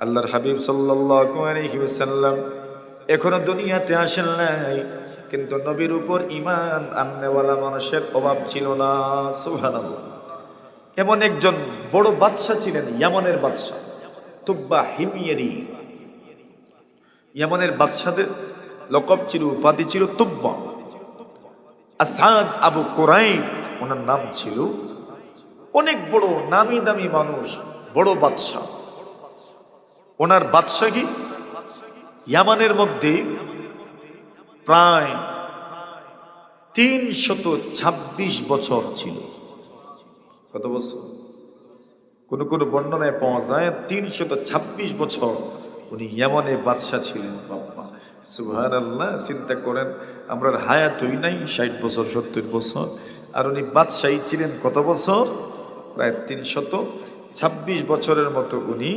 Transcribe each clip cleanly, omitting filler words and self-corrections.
আল্লাহর হাবিব সাল্লাল্লাহু আলাইহি ওয়াসাল্লাম এখনো দুনিয়াতে আসেন নাই, কিন্তু নবীর উপর ঈমান আননেওয়ালা মানুষের অভাব ছিল না। সুবহানাল্লাহ। এমন একজন বড় বাদশা ছিলেন, ইয়ামানের বাদশা তুব্বা হিমিয়ারি। ইয়ামানের বাদশাদের লকব ছিল, উপাধি ছিল তুব্বা। আসাদ আবু কুরাইব ওনার নাম ছিল। অনেক বড় নামি দামি মানুষ, বড় বাদশা। ওনার বাদশাহী ইয়ামানের মধ্যে প্রায় ৩২৬ বছর ছিল। কত বছর? কোন কোন বর্ণনায় পাওয়া যায় ৩২৬ বছর উনি ইয়ামানে বাদশা ছিলেন। বাবা সুবহানাল্লাহ, চিন্তা করেন, আমরা হায়াত হই নাই ৬০ বছর ৭০ বছর, আর উনি বাদশাহী ছিলেন কত বছর? প্রায় ৩২৬ বছরের মতো উনি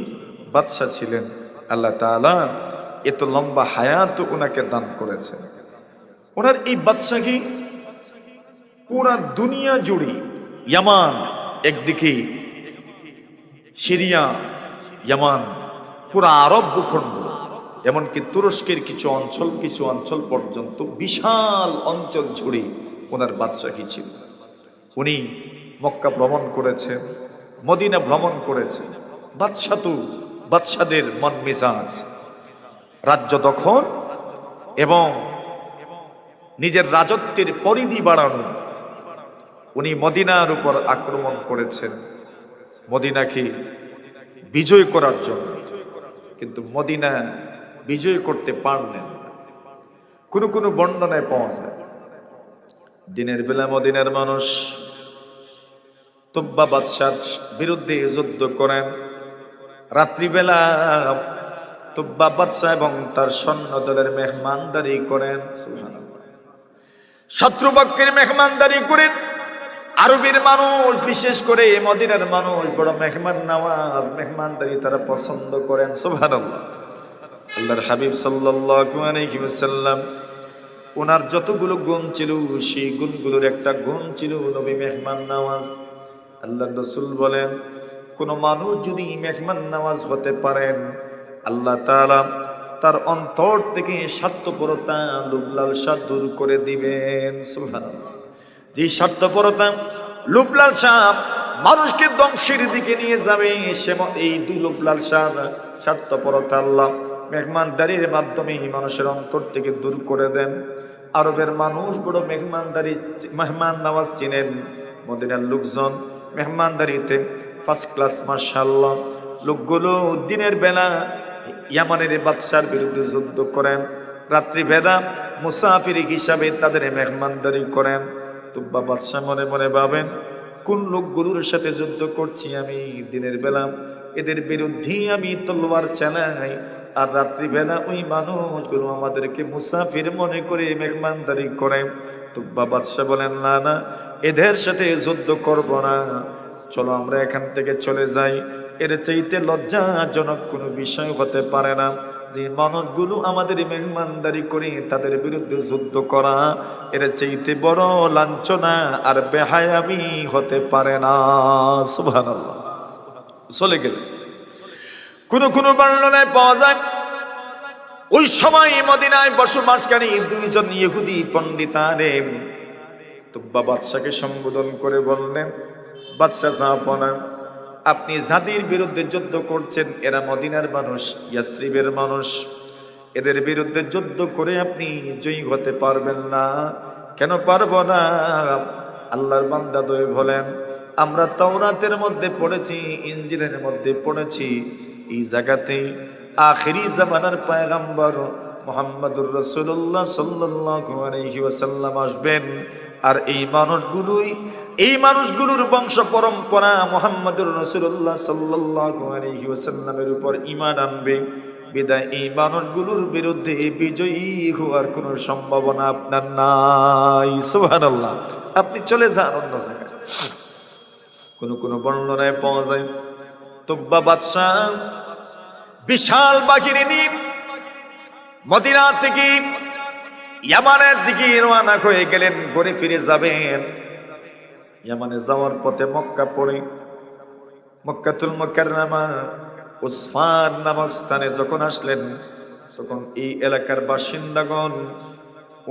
বাদশা ছিলেন। আল্লাহ তাআলা এত লম্বা হায়াত ওনাকে দান করেছেন। ওনার এই বাদশাহী পুরা দুনিয়া জুড়ে, ইয়ামান একদিকে, সিরিয়া, ইয়ামান, পুরা আরব ভূখণ্ড, এমনকি তুরস্কের কিছু অঞ্চল পর্যন্ত বিশাল অঞ্চল জুড়ে ওনার বাদশাহী ছিল। উনি মক্কা ভ্রমণ করেছেন, মদিনা ভ্রমণ করেছেন। বাদশা তো বাদশাদের মন মেজাজ, রাজ্য দখল এবং নিজের রাজত্বের পরিধি বাড়ানো। উনি মদিনার উপর আক্রমণ করেছেন মদিনাকে বিজয় করার জন্য, কিন্তু মদিনা বিজয় করতে পারলেন। কোন কোন বর্ণনায় পাওয়া যায় দিনের বেলা মদিনার মানুষ তুব্বা বাদশার বিরুদ্ধে যুদ্ধ করেন, রাত্রিবেলা তুব্বা বাদশা এবং তার সৈন্যদলের মেহমানদারি করেন। সুবহানাল্লাহ। শত্রুপক্ষের মেহমানদারি করেন। আরবের মানুষ, বিশেষ করে মদিনার মানুষ বড় মেহমান নওয়াজ, মেহমানদারি তারা পছন্দ করেন। সুবহানাল্লাহ। আল্লাহর হাবিব সাল্লাল্লাহু আলাইহি ওয়াসাল্লাম ওনার যতগুলো গুণ ছিল, সেই গুণগুলোর একটা গুণ ছিল নবী মেহমান নওয়াজ। আল্লাহর রাসূল বলেন, কোন মানুষ যদি মেহমান নওয়াজ হতে পারেন, আল্লাহ তাআলা তার অন্তর থেকে স্বার্থপরতা, লোভ লালসা দূর করে দিবেন। সুবহানাল্লাহ। যে স্বার্থপরতা, লোভ লালসা মানুষকে ধ্বংসের দিকে নিয়ে যাবে, এই দুই লোভ লালসা, স্বার্থপরতা আল্লাহ মেহমানদারির মাধ্যমে মানুষের অন্তর থেকে দূর করে দেন। আরবের মানুষ বড় মেহমান নওয়াজ চিনেন। মদিনার লোকজন মেহমানদারিতে ফার্স্ট ক্লাস, মাশাআল্লাহ। লোকগুলো দিনের বেলা ইয়ামানের বাদশার বিরুদ্ধে যুদ্ধ করেন, রাত্রিবেলা মুসাফির হিসাবে তাদের মেহমানদারি করেন। তুব্বা বাদশা মনে মনে ভাবেন, কোন লোকগুলোর সাথে যুদ্ধ করছি আমি? দিনের বেলা এদের বিরুদ্ধে আমি তলোয়ার চালাই, আর রাত্রিবেলা ওই মানুষগুলো আমাদেরকে মুসাফির মনে করে মেহমানদারি করে। তুব্বা বাদশা বলেন, না না, এদের সাথে যুদ্ধ করব না, চলো আমরা এখান থেকে চলে যাই। এর চাইতে লজ্জাজনক কোনো বিষয় হতে পারে না যে মানুষগুলো আমাদের মেহমানদারি করে তাদের বিরুদ্ধে যুদ্ধ করা। এর চাইতে বড় লাঞ্ছনা আর বেহায়ামি হতে পারে না। সুবহানাল্লাহ। চলে গেল। কোন কোন বর্ণনায় পাওয়া যায় ওই সময় মদিনায় বসবাসকারী দুইজন ইহুদি পণ্ডিত আলেম তুব্বা বাদশাকে সম্বোধন করে বললেন, বাদশা জাহাপনা, আপনি যাদের বিরুদ্ধে যুদ্ধ করছেন এরা মদিনার মানুষ, ইয়াসরিবের মানুষ। এদের বিরুদ্ধে যুদ্ধ করে আপনি জয়ী হতে পারবেন না। কেন পারবো না? আল্লাহর বান্দা দ্বয় বলেন, আমরা তাওরাতের মধ্যে পড়েছি, ইনজিলের মধ্যে পড়েছি, এই জায়গাতে আখিরি জামানার পয়গম্বর মুহাম্মদুর রাসূলুল্লাহ সাল্লাল্লাহু আলাইহি ওয়াসাল্লাম আসবেন। আর এই মানুষগুলোর বংশ পরম্পরা মুহাম্মদুর রাসূলুল্লাহ সাল্লাল্লাহু আলাইহি ওয়াসাল্লামের উপর ঈমান আনবে। বিদায় এই মানুষগুলোর বিরুদ্ধে বিজয়ী হওয়ার কোনো সম্ভাবনা আপনার নাই। সুবহানাল্লাহ। আপনি চলে যান অন্য জায়গায়। কোন কোন বর্ণনায় পাওয়া যায় তুব্বা বাদশা বিশাল বাহিনী নিয়ে মদিনা থেকে ইয়ামানের দিকে রওনা হয়ে গেলেন, ঘুরে ফিরে যাবেন। ইয়ামানে যাওয়ার পথে মক্কা পড়ে, মক্কাতুল মুকাররমা, উসফান নামক স্থানে যখন আসলেন, তখন এই এলাকার বাসিন্দাগণ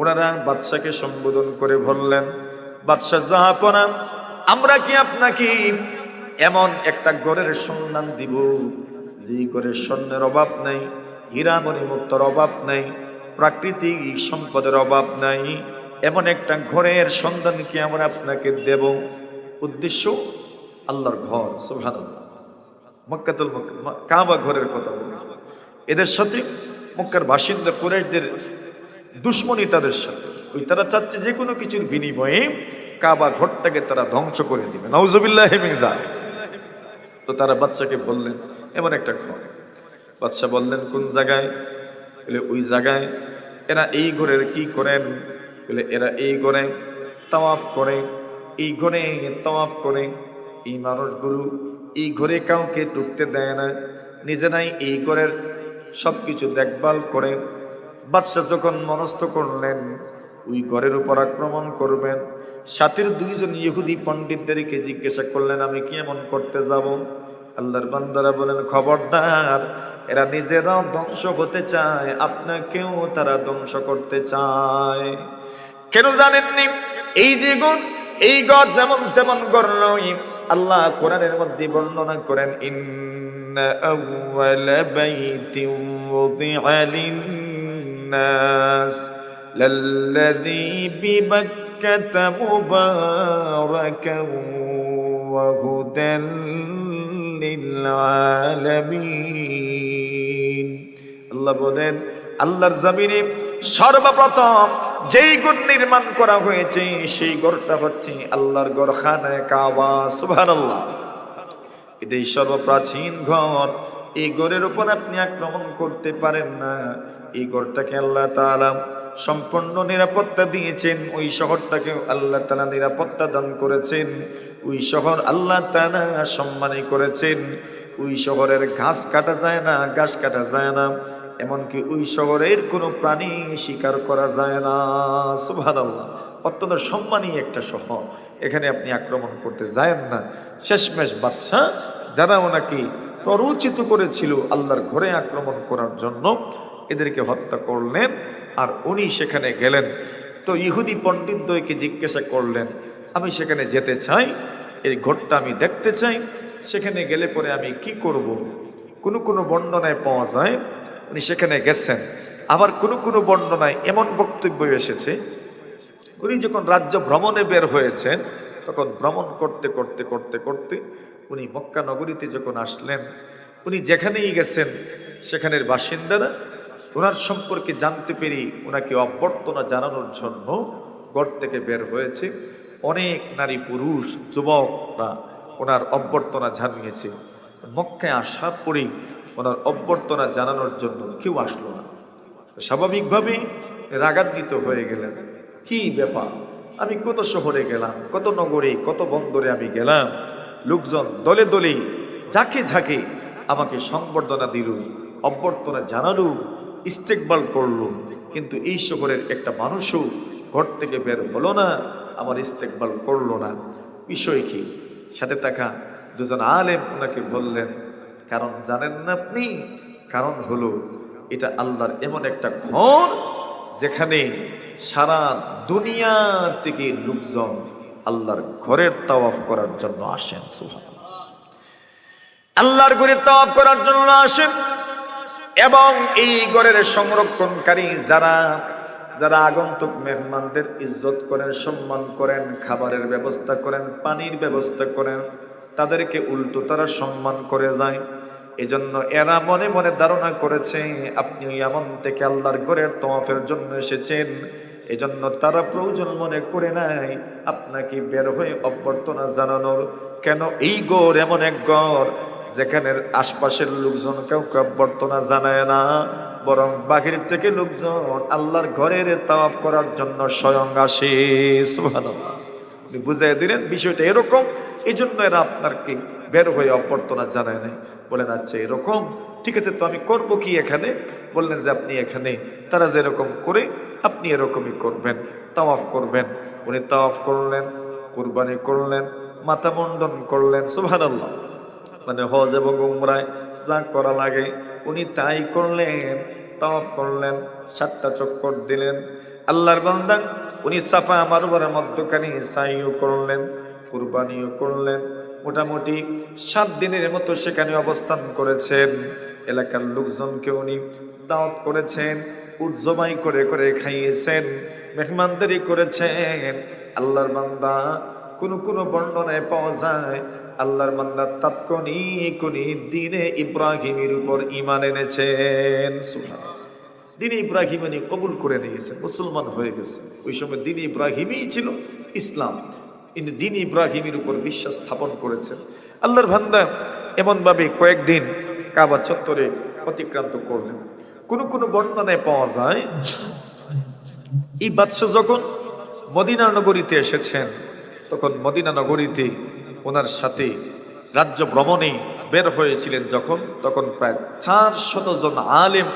ওনারা বাদশাকে সম্বোধন করে বললেন, বাদশা জাহাপনা, আমরা কি আপনাকে এমন একটা ঘরের সন্ধান দিব যে ঘরের স্বর্ণের অভাব নাই, হীরা মণিমুক্তার অভাব নাই, প্রাকৃতিক সম্পদের অভাব নাই, এমন একটা ঘরের সন্ধান কি আমরা আপনাকে দেব? উদ্দেশ্য আল্লাহর ঘর, সুবহানাল্লাহ, মক্কাতুল কাবা ঘরের কথা বলছে। এদের সাথে মক্কার বাসিন্দা কুরাইশদের দুশ্মনী, তাদের সাথে ওই তারা চাচ্ছে যে কোনো কিছুর বিনিময়ে কাবা ঘরটাকে তারা ধ্বংস করে দিবে, নাউজুবিল্লাহি মিন যালিক। তো তারা বাদশাকে বললেন এমন একটা ঘর। বাদশা বললেন কোন জায়গায়? বলে ওই জায়গায়। এরা এই ঘরের কি করেন? বলে এরা এই ঘরে তাওয়াফ করে, এই ঘরে তাওয়াফ করে। এই মানুষগুলো এই ঘরে কাউকে ঢুকতে দেয় না, নিজেরাই এই ঘরের সবকিছু দেখভাল করে। বাদশাহ যখন মনস্থ করলেন ওই ঘরের উপর আক্রমণ করবেন, সাথের দুইজন ইহুদি পণ্ডিতদেরকে জিজ্ঞাসা করলেন আমি কি এমন করতে যাব? আল্লাহর বান্দারা বলেন খবরদার, এরা নিজেরাও ধ্বংস হতে চায়, আপনাকেও তারা ধ্বংস করতে চায়। কেন জানেননি? এই যে গুণ, এই গড় যেমন তেমন গড় নয়। আল্লাহ কোরআনের মধ্যে বর্ণনা করেন, ইন্না আউওয়ালা বাইতিন ওযিআ লিন-নাস লাল্লাযী বিবাক্কাতা মুবারাকান ওয়া হুদাল লিল-আলামিন। আল্লাহ বলেন আল্লাহর জমিনে সর্বপ্রথম যেই ঘর নির্মাণ করা হয়েছে সেই ঘরটা হচ্ছে আল্লাহর ঘর, খানায়ে কাবা। সুবহানাল্লাহ, এটাই সর্বপ্রাচীন ঘর। এই ঘরের উপর আপনি আক্রমণ করতে পারেন না। এই ঘরটাকে আল্লাহ তাআলা সম্পূর্ণ নিরাপত্তা দিয়েছেন, ওই শহরটাকে আল্লাহ তাআলা নিরাপত্তা দান করেছেন, ওই শহর আল্লাহ তাআলা সম্মানী করেছেন। ওই শহরের ঘাস কাটা যায় না, ঘাস কাটা যায় না, এমনকি ওই শহরের কোনো প্রাণী শিকার করা যায় না। সুবহানাল্লাহ, অত্যন্ত সম্মানী একটা শহর, এখানে আপনি আক্রমণ করতে যায়েন না। শেষমেশ বাদশাহ যারা ওনাকে প্ররোচিত করেছিল আল্লাহর ঘরে আক্রমণ করার জন্য, এদেরকে হত্যা করলেন আর উনি সেখানে গেলেন। তো ইহুদি পণ্ডিতদ্বয়কে জিজ্ঞাসা করলেন আমি সেখানে যেতে চাই, এই ঘরটা আমি দেখতে চাই, সেখানে গেলে পরে আমি কি করব? কোনো কোনো বর্ণনায় পাওয়া যায় উনি সেখানে গেছেন, আবার কোনো কোনো বর্ণনায় এমন বক্তব্য এসেছে উনি যখন রাজ্য ভ্রমণে বের হয়েছেন, তখন ভ্রমণ করতে করতে করতে করতে উনি মক্কা নগরীতে যখন আসলেন, উনি যেখানেই গেছেন সেখানের বাসিন্দারা ওনার সম্পর্কে জানতে পেরে ওনাকে অভ্যর্থনা জানানোর জন্য ঘর থেকে বের হয়েছে। অনেক নারী পুরুষ যুবকরা ওনার অভ্যর্থনা জানিয়েছে। মক্কায় আসার পরেই ওনার অভ্যর্থনা জানানোর জন্য কেউ আসলো না। স্বাভাবিকভাবেই রাগান্বিত হয়ে গেলেন, কি ব্যাপার, আমি কত শহরে গেলাম, কত নগরে, কত বন্দরে আমি গেলাম, লোকজন দলে দলে ঝাঁকে ঝাঁকে আমাকে সংবর্ধনা দিল, অভ্যর্থনা জানালো, ইস্তেকবাল করলো, কিন্তু এই শহরের একটা মানুষও ঘর থেকে বের হলো না, আমার ইস্তেকবাল করলো না। বিষয় কি? সাথে থাকা দুজন আলেম ওনাকে বললেন কারণ জানেন না আপনি? কারণ হলো এটা আল্লাহর এমন একটা ঘর যেখানে সারা দুনিয়া থেকে লোকজন আল্লাহর ঘরের তাওয়াফ করার জন্য আসেন। সুবহানাল্লাহ, আল্লাহর ঘরের তাওয়াফ করার জন্য আসেন। এবং এই ঘরের সংরক্ষণকারী যারা যারা আগন্তুক মেহমানদের ইজ্জত করেন, সম্মান করেন, খাবারের ব্যবস্থা করেন, পানির ব্যবস্থা করেন, তাদেরকে উল্টো তারা সম্মান করে যায়। এজন্য এরা মনে মনে ধারণা করেছে আপনি এমন থেকে আল্লাহর ঘরের তাওয়াফের জন্য এসেছেন, এজন্য তারা প্রয়োজন মনে করে নাই আপনাকে বের হয়ে অভ্যর্থনা জানানোর। কেন? এই ঘর এমন এক ঘর যেখানের আশপাশের লোকজন কাউকে অভ্যর্থনা জানায় না, বরং বাহির থেকে লোকজন আল্লাহর ঘরের তাওয়াফ করার জন্য স্বয়ং আসে। সুবহানাল্লাহ, বুঝাই দিলেন বিষয়টা এরকম। এই জন্য এরা আপনাকে বের হয়ে অভ্যর্থনা জানায় নাই। বলেন আচ্ছা এরকম, ঠিক আছে, তো আমি করবো কি এখানে? বললেন যে আপনি এখানে তারা যেরকম করে আপনি এরকমই করবেন, তাওয়াফ করবেন। উনি তাওয়াফ করলেন, কুরবানি করলেন, মাথা মুন্ডন করলেন। সুবহানাল্লাহ, মানে হজ এবং উমরায় যা করা লাগে উনি তাই করলেন। তাওয়াফ করলেন, 7টা চক্কর দিলেন। আল্লাহর বান্দা উনি সাফা মারওয়ার মধ্যখানে সাইও করলেন, কুরবানিও করলেন। মোটামুটি 7 দিনের মতো সেখানে অবস্থান করেছেন। এলাকার লোকজনকে উনি দাওয়াত করেছেন, উট জবাই করে করে খাইয়েছেন, মেহমানদারি করেছেন। আল্লাহর বান্দা কোন কোন বর্ণনায় পাওয়া যায় আল্লাহর বান্দা তাৎক্ষণিক উনি দ্বীনে ইব্রাহিমের উপর ঈমান এনেছেন। সুবহানাল্লাহ। দ্বীনে ইব্রাহিম উনি কবুল করে নিয়েছেন, মুসলমান হয়ে গেছে। ওই সময় দ্বীনে ইব্রাহিমই ছিল ইসলাম। ইনি দ্বীনে ইব্রাহিমের উপর বিশ্বাস স্থাপন করেছেন। আল্লাহর বান্দা এমনভাবে কয়েকদিন কাবা চত্বরে অতিক্রান্ত করলেন। কোন কোন বর্ণনায় পাওয়া যায় এই বাদশা যখন মদিনা নগরীতে এসেছেন, তখন মদিনা নগরীতে ওনার সাথে রাজ্য ভ্রমণে বের হয়েছিলেন যখন, তখন প্রায় 400 জন আলেম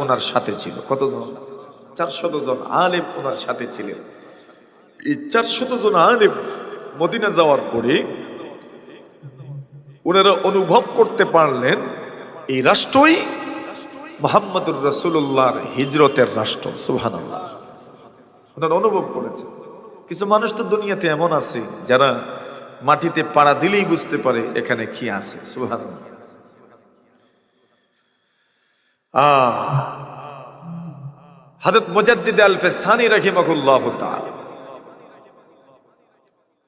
ওনার সাথে ছিল। কতজন? 400 জন আলেম ওনার সাথে ছিলেন। এই 400 জন আলেম মদিনা যাওয়ার পরে ওনারা অনুভব করতে পারলেন এই রাষ্ট্রই মুহাম্মদুর রাসূলুল্লাহর হিজরতের রাষ্ট্র। সুবহানাল্লাহ। ওনারা অনুভব করেছেন। কিছু মানুষ তো দুনিয়াতে এমন আছে যারা মাটিতে পাড়া দিলেই বুঝতে পারে এখানে কি আছে। সুবহানাল্লাহ। হযরত মুজাদ্দিদ আল-ফিসানি রাহিমাহুল্লাহ তাআলা,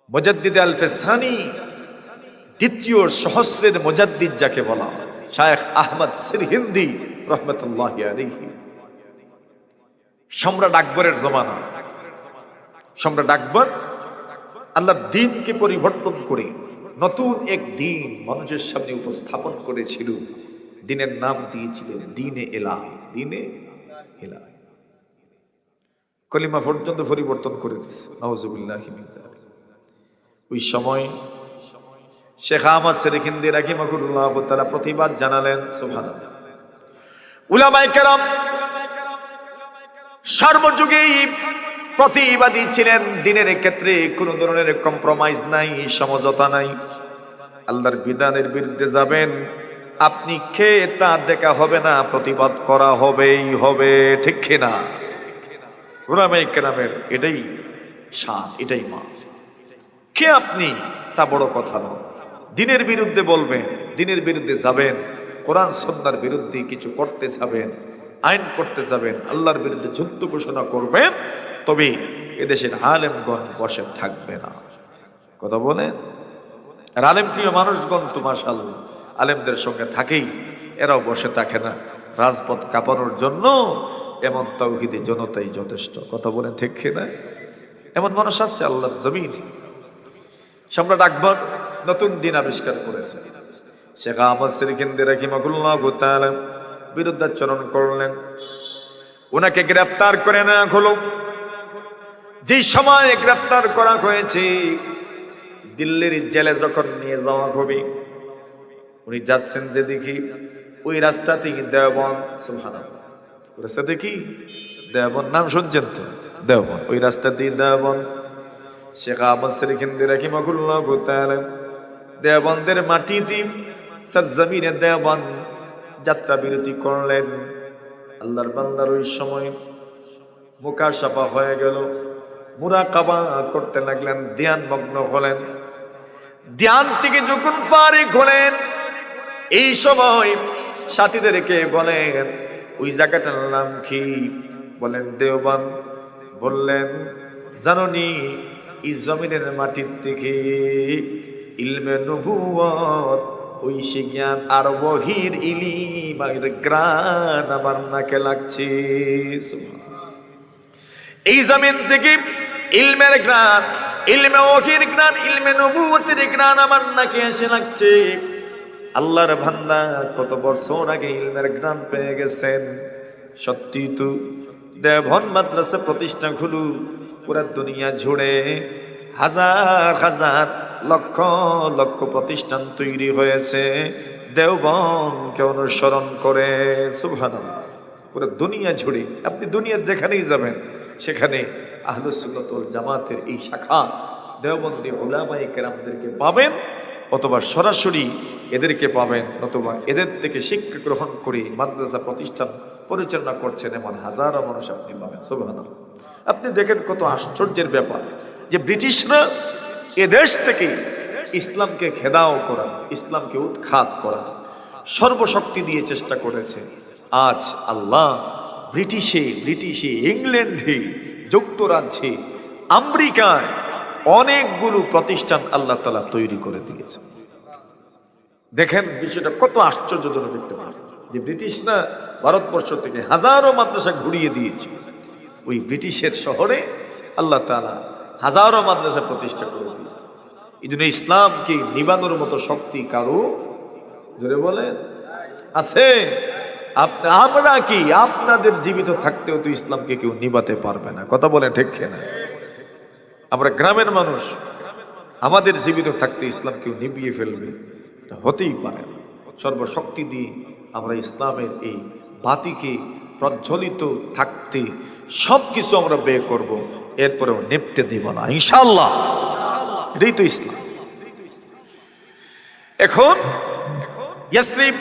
মুজাদ্দিদ আল-ফিসানি দ্বিতীয় সহস্রের মুজাদ্দিদ যাকে বলা হয়, শায়েখ আহমদ সিরহিন্দি রাহমাতুল্লাহি আলাইহি, সম্রাট আকবরের জমানা। সম্রাট আকবর আল্লাহর দ্বীনকে পরিবর্তন করে নতুন এক দ্বীন মানুষের সামনে উপস্থাপন করেছিল। দ্বীনের নাম দিয়েছিলেন দ্বীনে ইলাহি। দ্বীনে ইলাহি। কলিমা পর্যন্ত পরিবর্তন করে দিয়েছে। নাউজুবিল্লাহি মিন যালিক। ওই সময় শেখ আহমদ সিরহিন্দি রাহিমাহুল্লাহ তাআলা প্রতিবাদ জানালেন। সুবহানাল্লাহ। উলামায়ে কেরাম সর্বযুগেই প্রতিবাদী ছিলেন। দ্বীনের ক্ষেত্রে কোনো ধরনের কম্প্রোমাইজ নাই, সমঝোতা নাই। আল্লাহর বিধানের বিরুদ্ধে যাবেন, আপনি খেয়ে তা দেখা হবে না, প্রতিবাদ করা হবেই হবে। ঠিক কিনা? উলামায়ে কেরামের এটাই শান, এটাই মা। কে আপনি তা বড় কথা নয়। দ্বীনের বিরুদ্ধে বলবেন, দ্বীনের বিরুদ্ধে যাবেন, কোরআন সুন্নাহর বিরুদ্ধে কিছু করতে যাবেন, আইন করতে যাবেন, আল্লাহর বিরুদ্ধে যুদ্ধ ঘোষণা করবেন, তবে এদেশের আলেমগণ বসে থাকবে না। কথা বলেন। আর আলেম প্রিয় মানুষগণ তো মাশাআল্লাহ আলেমদের সঙ্গে থাকেই, এরাও বসে থাকে না। রাজপথ কাঁপানোর জন্য এমন তাওহীদি জনতাই যথেষ্ট। কথা বলেন ঠিক কিনা? এমন মানুষ আছে আল্লাহর জমিন। সম্রাট আকবর নতুন দিন আবিষ্কার করেছে। শেখ আহমদ সিরহিন্দি রাহিমাহুল্লাহ তাআলা বিরুদ্ধাচরণ করলেন। ওনাকে গ্রেফতার করে নেওয়া হলো। যেই সময় গ্রেফতার করা হয়েছে, দিল্লির জেলে যখন নিয়ে যাওয়া হবে, উনি যাচ্ছেন যে দেখি ওই রাস্তাতেই দেওবন্দ। সুবহানাল্লাহ। রাস্তা দেখি দেওবন্দ, নাম শুনছেন তো? দেওবন্দ, ওই রাস্তাতেই দেওবন্দ। শেখ আহমদ সিরহিন্দি রাহিমাহুল্লাহ তাআলা দেওবন্দের মাটিতে সরজমিনে দেওবন্দ যাত্রা বিরতি করলেন। আল্লাহর বান্দার ওই সময় মুকাশাফা হয়ে গেল, মুরাকাবা করতে লাগলেন, ধ্যান মগ্ন হলেন। ধ্যান থেকে যখন ফারিগ হলেন, এই সময় সাথীদেরকে বলেন ওই জায়গাটার নাম কি? বলেন দেওবন্দ। বললেন জাননি এই জমিনের মাটির থেকে ইলমে নবুয়ত, ঐশী জ্ঞান আর বহির ইলিমের গ্রান আমার নাকে লাগছে। এই জমিন থেকে ইলমের গ্রান, ইলমে ওহির গ্রান, ইলমে নবুয়তের গ্রান আমার নাকে এসে লাগছে। আল্লাহর বান্দা কত বছর আগে ইলমের গ্রান পেয়ে গেছেন। সত্যি তো দেওবন্দ মাদ্রাসা প্রতিষ্ঠা হলো, পুরা দুনিয়া জুড়ে হাজার হাজার লক্ষ লক্ষ প্রতিষ্ঠান তৈরি হয়েছে দেওবন্দকে অনুসরণ করে। সুবহানাল্লাহ। পুরো দুনিয়া জুড়ে আপনি দুনিয়ার যেখানেই যাবেন সেখানে আহলুস সুন্নাত ওয়াল জামাতের এই শাখা দেওবন্দি উলামায়ে কেরামদেরকে পাবেন। অথবা সরাসরি এদেরকে পাবেন, অথবা এদের থেকে শিক্ষা গ্রহণ করে মাদ্রাসা প্রতিষ্ঠান পরিচালনা করছেন এমন হাজারো মানুষ আপনি পাবেন। সুবহানাল্লাহ। আপনি দেখেন কত আশ্চর্যের ব্যাপার যে ব্রিটিশরা এদেশ থেকে ইসলামকে ঘেরাও করা, ইসলামকে উৎখাত করা সর্বশক্তি দিয়ে চেষ্টা করেছে। আজ আল্লাহ ব্রিটিশে, ইংল্যান্ডে, যুক্তরাজ্যে, আমেরিকায় অনেকগুলো প্রতিষ্ঠান আল্লাহ তাআলা তৈরি করে দিয়েছে। দেখেন বিষয়টা কত আশ্চর্যজনক একটা ব্যাপার যে ব্রিটিশরা ভারতবর্ষ থেকে হাজারো মাদ্রাসা ঘুরিয়ে দিয়েছে। ওই ব্রিটিশের শহরে আল্লাহ তাআলা হাজারো মাদ্রাসা প্রতিষ্ঠা করে দিয়েছে। এই জন্য ইসলামকে নিবানোর মতো শক্তি কারো জোরে বলেন আছে? আমরা কি আপনাদের জীবিত থাকতেও তো ইসলামকে কেউ নিবাতে পারবে না। কথা বলে ঠিক না? আমরা গ্রামের মানুষ, আমাদের জীবিত থাকতে ইসলাম কেউ নিভিয়ে ফেলবে এটা হতেই পারে না। সর্বশক্তি দিয়ে আমরা ইসলামের এই বাতিকে প্রজ্বলিত থাকতে সবকিছু আমরা ব্যয় করব, এরপরেও নেপতে দিব না ইনশাআল্লাহ। এটাই তো ইসলাম। এখন ইয়াসরিব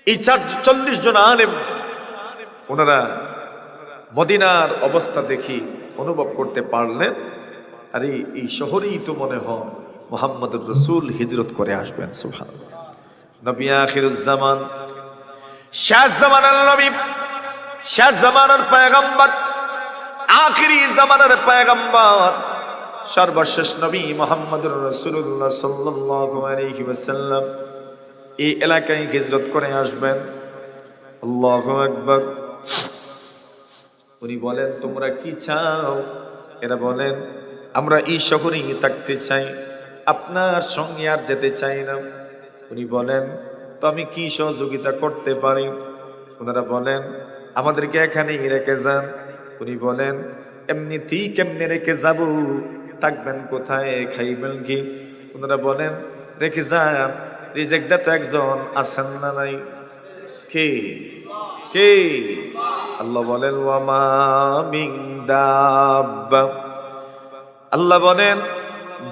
এই 40 জন আলেম ওনারা মদিনার অবস্থা দেখি অনুভব করতে পারলেন, আরে এই শহরেই তো মনে হয় মুহাম্মদুর রাসূল হিজরত করে আসবেন। সুবহানাল্লাহ। নবী আখিরুজ জামান, শেষ জামানার নবী, শেষ জামানার পয়গম্বর, আখিরি জামানার পয়গম্বর, সর্বশেষ নবী মুহাম্মদুর রাসূলুল্লাহ সাল্লাল্লাহু আলাইহি ওয়াসাল্লাম এই এলাকায় হিজরত করে আসবেন। আল্লাহু আকবার। উনি বলেন তোমরা কি চাও? এরা বলেন আমরা এই শহরেই থাকতে চাই, আপনার সঙ্গে আর যেতে চাই না। উনি বলেন তো আমি কি সহযোগিতা করতে পারি? ওনারা বলেন আমাদেরকে এখানেই রেখে যান। উনি বলেন এমনিতেই কেমনে রেখে যাব, থাকবেন কোথায়, খাইবেন কি? ওনারা বলেন রেখে যান, রিজেক্ট তো একজন আছেন না নাই? কে কে? আল্লাহ বলেন ওয়ামা মিন দাব্বা, আল্লাহ বলেন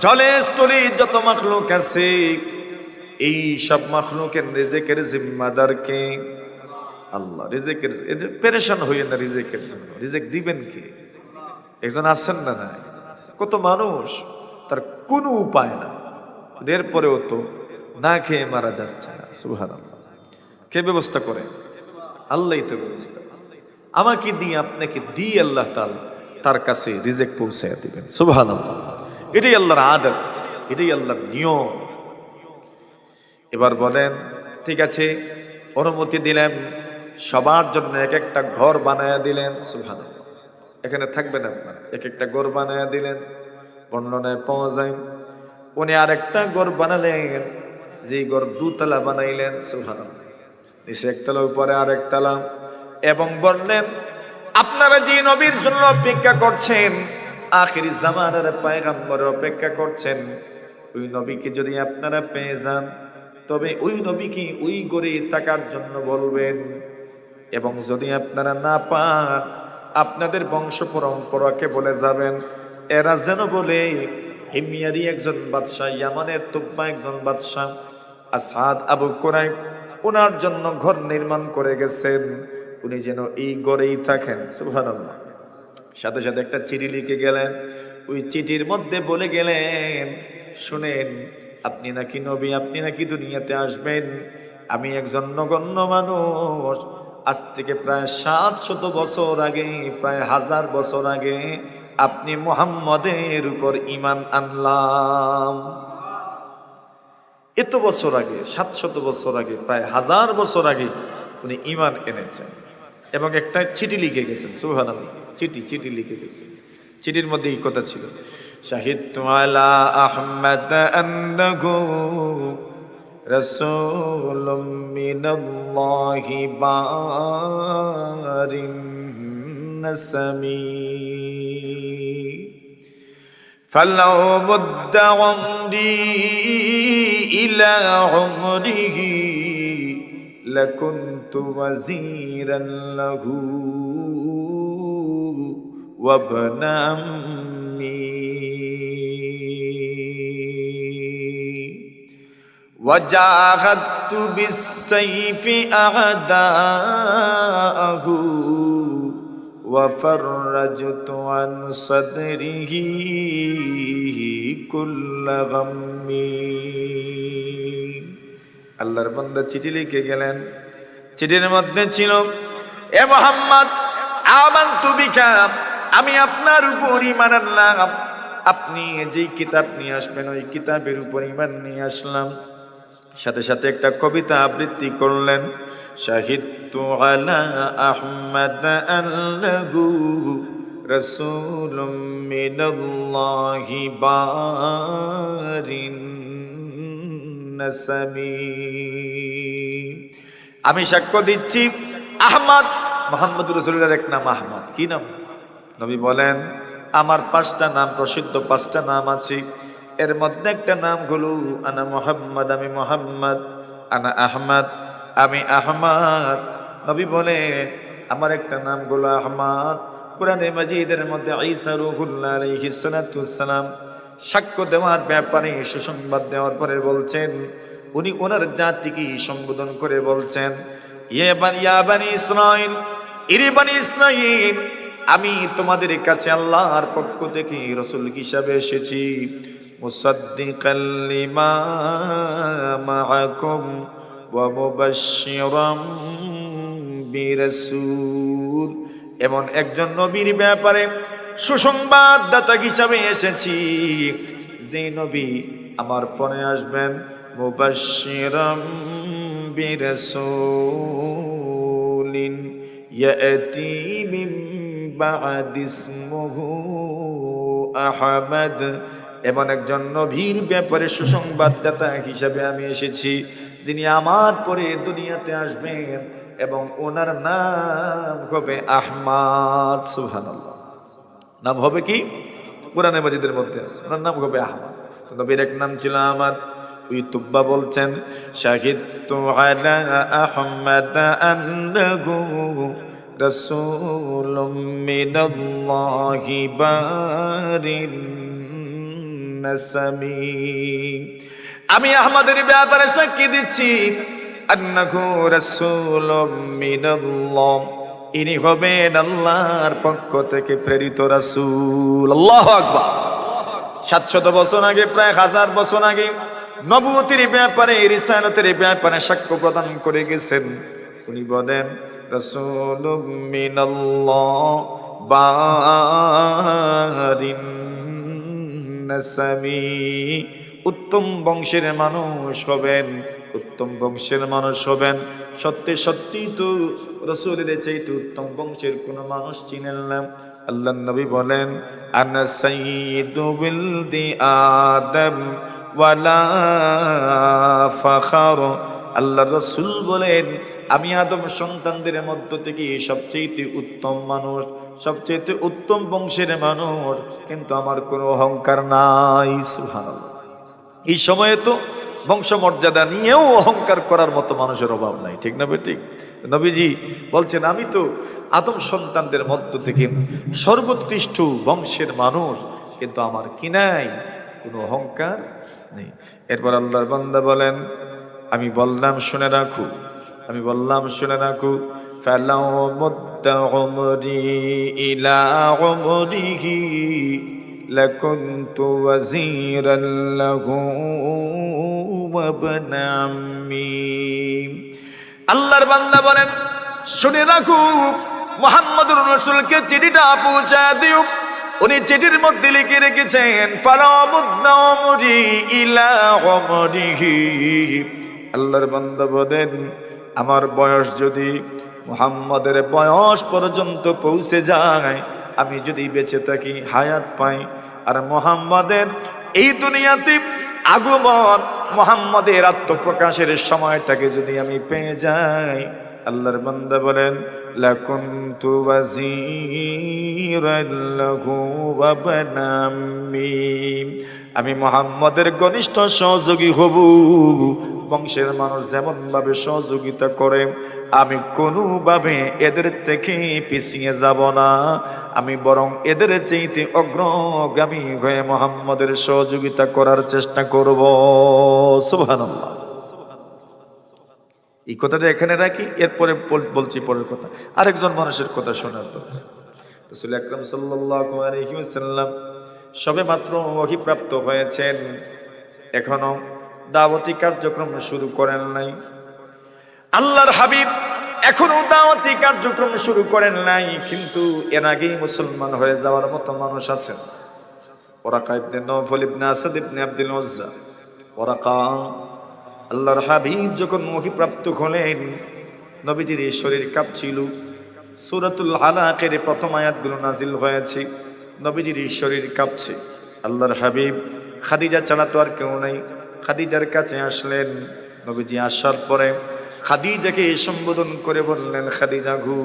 জলে স্থলে যত মাখলুক আছে এই সব মাখলুকের রিজেকের জিম্মাদার কে? আল্লাহ। রিজেকের পেরেশান হইয়েন না, রিজেকের জন্য রিজেক দিবেন কে? একজন আছেন না নাই? কত মানুষ তার কোনো উপায় না, এরপরেও তো না খেয়ে মারা যাচ্ছে না। সুবহানাল্লাহ। কে ব্যবস্থা করে? আল্লাহই তো ব্যবস্থা। আমাকে দিয়ে আপনাকে দিয়ে আল্লাহ তাআলা তার কাছে রিজেক পৌঁছায় দিবেন। সুবহানাল্লাহ। এটাই আল্লাহর আদত, এটাই আল্লাহর নিয়ম। এবার বলেন ঠিক আছে, অনুমতি দিলেন, সবার জন্য এক একটা ঘর বানায়া দিলেন। সুবহানাল্লাহ। এখানে থাকবেন আপনারা, এক একটা ঘর বানায়া দিলেন। বর্ণনায় পাওয়া যায় উনি আরেকটা ঘর বানালেন, যে ঘর দুতলা বানাইলেন। সুবহানাল্লাহ। নিচে একতলা, উপরে আরেক তলা। এবং বললেন আপনারা যে নবীর জন্য অপেক্ষা করছেন, আখিরি জামানার পয়গম্বরের অপেক্ষা করছেন, ওই নবীকে যদি আপনারা পেয়ে যান তবে ওই নবীকে ওই ঘরে থাকার জন্য বলবেন। এবং যদি আপনারা না পান আপনাদের বংশ পরম্পরাকে বলে যাবেন এরা যেন বলে হিমিয়ারি একজন বাদশাহ, ইয়ামানের তুব্বা একজন বাদশাহ আসাদ আবু কুরাইব ওনার জন্য ঘর নির্মাণ করে গেছেন, উনি যেন এই ঘরেই থাকেন। সুবহানাল্লাহ। সাথে সাথে একটা চিঠি লিখে গেলেন। ওই চিঠির মধ্যে বলে গেলেন শুনেন আপনি নাকি নবী, আপনি নাকি দুনিয়াতে আসবেন, আমি একজন নগণ্য মানুষ, আজ থেকে প্রায় 700 বছর আগে, প্রায় 1000 বছর আগে আপনি মুহাম্মদের উপর ঈমান আনলাম। এত বছর আগে, 700 বছর আগে, প্রায় 1000 বছর আগে উনি ঈমান এনেছেন এবং একটা চিঠি লিখে গেছেন। সুবহানাল্লাহ। চিঠি লিখে গেছেন। চিঠির মধ্যে এই কথা ছিল শাহিদতু আলা আহমদ আন্নাহু রাসূলুম মিনাল্লাহি বারিন নাসামি ফালাউ মুদ্দা উমরি ইলা উমরিহি লাকুনতু ওয়াজিরান লাহু ওয়াবনা আম্মি। ওয়াজাহাদতু বিস-সাইফি আ'দাআহু ওয়া ফাররাজতু আন সাদরিহি কুল্লা গাম্মি। আল্লাহর বান্দা চিঠি লিখে গেলেন। চিঠির মধ্যে ছিল, এ মুহাম্মদ আমানতু বিকা, আমি আপনার উপর ঈমান আনলাম। আপনি যেই কিতাব নিয়ে আসবেন ওই কিতাবের উপর ঈমান নিয়ে আসলাম। সাথে সাথে একটা কবিতা আবৃত্তি করলেন, শাহিদতু আলা আহমদ আল্লাহু রাসূলুম মিনাল্লাহি বারিন নাসামি। আমি সাক্ষ্য দিচ্ছি আহমদ, মুহাম্মদুর রাসূলুল্লাহর এক নাম আহমদ। কি নাম? নবী বলেন, আমার 5টা নাম, প্রসিদ্ধ 5টা নাম আছে, এর মধ্যে একটা নাম হলো আনা মুহাম্মদ, আমি মুহাম্মদ, আনা আহমদ, আমি আহমদ। নবী বলে আমার একটা নাম হলো আহমদ। কোরআনে মাজিদের মধ্যে ঈসা রূহুল্লাহ আলাইহিস সালাতু ওয়াসসালাম সাক্ষ্য দেওয়ার ব্যাপারে, সুসংবাদ দেওয়ার পরে বলছেন, উনি ওনার জাতিকে সম্বোধন করে বলছেন, ইয়া বানি ইসরাঈল, ইরে বানি ইসরাঈল, আমি তোমাদের কাছে আল্লাহর পক্ষ থেকে রাসূল হিসাবে এসেছি। মুসাদ্দিকাল লিমা মাআকুম ওয়া মুবাশশিরাম বিরাসূল, এমন একজন নবীর ব্যাপারে সুসংবাদদাতা হিসাবে এসেছি, যে নবী আমার পরে আসবেন। মুবাশশিরাম বিরাসূলিন ইয়াতি মিন বা'দি ইসমুহু আহমদ, এমন একজন নবীর ব্যাপারে সুসংবাদদাতা হিসাবে আমি এসেছি, যিনি আমার পরে দুনিয়াতে আসবেন এবং ওনার নাম হবে আহমদ। সুবহানাল্লাহ। নাম হবে কি? কোরআনে মাজিদের মধ্যে আছে, ওনার নাম হবে আহমদ। নবীর এক নাম ছিল আহমদ। ওই তুব্বা বলছেন, শাহিদতু আলা আহমদ আন্নাহু রাসূলুম মিনাল্লাহি বারিন নাসামি। আমি আহমদের ব্যাপারে সাক্ষী দিচ্ছি, আন্নাহু রাসূলুম মিনাল্লাহ, ইনি হবেন আল্লাহর পক্ষ থেকে প্রেরিত রাসূল। আল্লাহু আকবার। 700 বছর আগে, প্রায় 1000 বছর আগে নবুয়তের ব্যাপারে, রিসালাতের ব্যাপারে সাক্ষ্য প্রদান করে গেছেন। উনি বলেন, রাসূলুম মিনাল্লাহ বারিন নাসামি, উত্তম বংশের মানুষ হবেন, উত্তম বংশের মানুষ হবেন। সত্যি সত্যি তো রাসূলের চাইতে উত্তম বংশের কোন মানুষ চিনেন না। আল্লাহর নবী বলেন, আনা সাইয়্যিদু ওয়ালদি আদম ওয়ালা ফাখর। আল্লাহর রাসূল বলেন, আমি আদম সন্তানদের মধ্য থেকে সবচেয়ে উত্তম মানুষ, সবচেয়ে উত্তম বংশের মানুষ, কিন্তু আমার কোনো অহংকার নাই। সুবহানাল্লাহ। এই সময়ে তো বংশমর্যাদা নিয়েও অহংকার করার মতো মানুষের অভাব নাই, ঠিক না বেঠিক? নবীজি বলছেন, আমি তো আদম সন্তানদের মধ্য থেকে সর্বোৎকৃষ্ট বংশের মানুষ, কিন্তু আমার কি নাই? কোনো অহংকার নেই। এরপর আল্লাহর বান্দা বলেন, আমি বললাম শুনে রাখো, আমি বললাম শুনে রাখো, ফালাউ মুদ্দা উমরি ইলা উমরিহি লাকুনতু ওয়াজিরান লাহু ওয়া ইবনা আম্মি। আল্লাহর বান্দা বলেন, শুনে রাখো, মুহাম্মদুর রাসূলকে চিঠিটা পৌঁছায় দিও। উনি চিঠির মধ্যে লিখে রেখেছেন, ফালাউ মুদ্দা উমরি ইলা উমরিহি। আল্লাহর বান্দা বলেন, আমার বয়স যদি মুহাম্মদের বয়স পর্যন্ত পৌঁছে যায়, আমি যদি বেঁচে থাকি, হায়াত পাই, আর মুহাম্মদের এই দুনিয়াতে আগমন, মুহাম্মদের আত্মপ্রকাশের সময়টাকে যদি আমি পেয়ে যাই, আল্লাহর বান্দা বলেন, লাকুনতু ওয়াজিরান লাহু ওয়া ইবনা আম্মি, আমি মুহাম্মদের ঘনিষ্ঠ সহযোগী হব। বংশের মানুষ যেমন ভাবে সহযোগিতা করে, আমি কোনোভাবে এদের থেকে পিছিয়ে যাব না, আমি বরং এদের চাইতে অগ্রগামী হয়ে মুহাম্মদের সহযোগিতা করার চেষ্টা করব। সুবহানাল্লাহ। এই কথাটা এখানে রাখি, এরপরে বলছি পরের কথা, আরেকজন মানুষের কথা শোনার তো। রাসূল আকরাম সাল্লাল্লাহু আলাইহি ওয়াসাল্লাম সবে মাত্র ওহীপ্রাপ্ত হয়েছেন, এখনো দাওয়াতি কার্যক্রম শুরু করেন নাই। আল্লাহর হাবিব এখনো দাওয়াতি কার্যক্রম শুরু করেন নাই, কিন্তু এর আগেই মুসলমান হয়ে যাওয়ার মতো মানুষ আছেন। ওরাকা ইবনে নওফল ইবনে আসাদ ইবনে আব্দুল উজ্জা, ওরাকা আল্লাহর হাবিব যখন ওহীপ্রাপ্ত হলেন, নবীজির শরীর কাঁপছিল। সূরাতুল আলাকের প্রথম আয়াতগুলো নাজিল হয়েছে, নবীজির শরীর কাঁপছে। আল্লাহর হাবিব খাদিজা ছাড়া তো আর কেউ নাই, খাদিজার কাছে আসলেন। নবীজি আসার পরে খাদিজাকে সম্বোধন করে বললেন, খাদিজা গু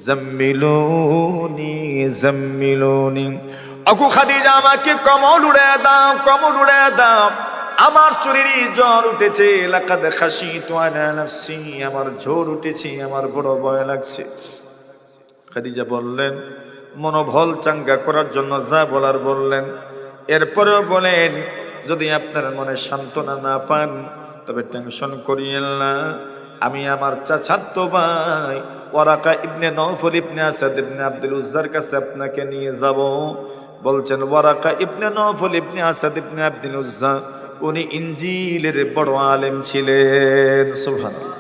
জাম্মিলুনি জাম্মিলুনি, আগু খাদিজা আমাকে কমল উড়ে দাও, কমল উড়ে দাও, আমার শরীরে জ্বর উঠেছে। লাকাদ খাশিতু আলা নাফসি, আমার জ্বর উঠেছে, আমার বড় ভয় লাগছে। খাদিজা বললেন, মনোবল চাঙ্গা করার জন্য যা বলার বললেন। এরপরেও বলেন, যদি আপনার মনে সান্ত্বনা না পান তবে টেনশন করিয়েন না, আমি আমার চাচাতো ভাই ওরাকা ইবনে নওফল ইবনে আসাদ ইবনে আব্দুল উজ্জার কাছে আপনাকে নিয়ে যাব। বলছেন ওরাকা ইবনে নওফল ইবনে আসাদ ইবনে আব্দুল উজ্জা, উনি ইনজিলের বড় আলেম ছিলেন। সুবহানাল্লাহ।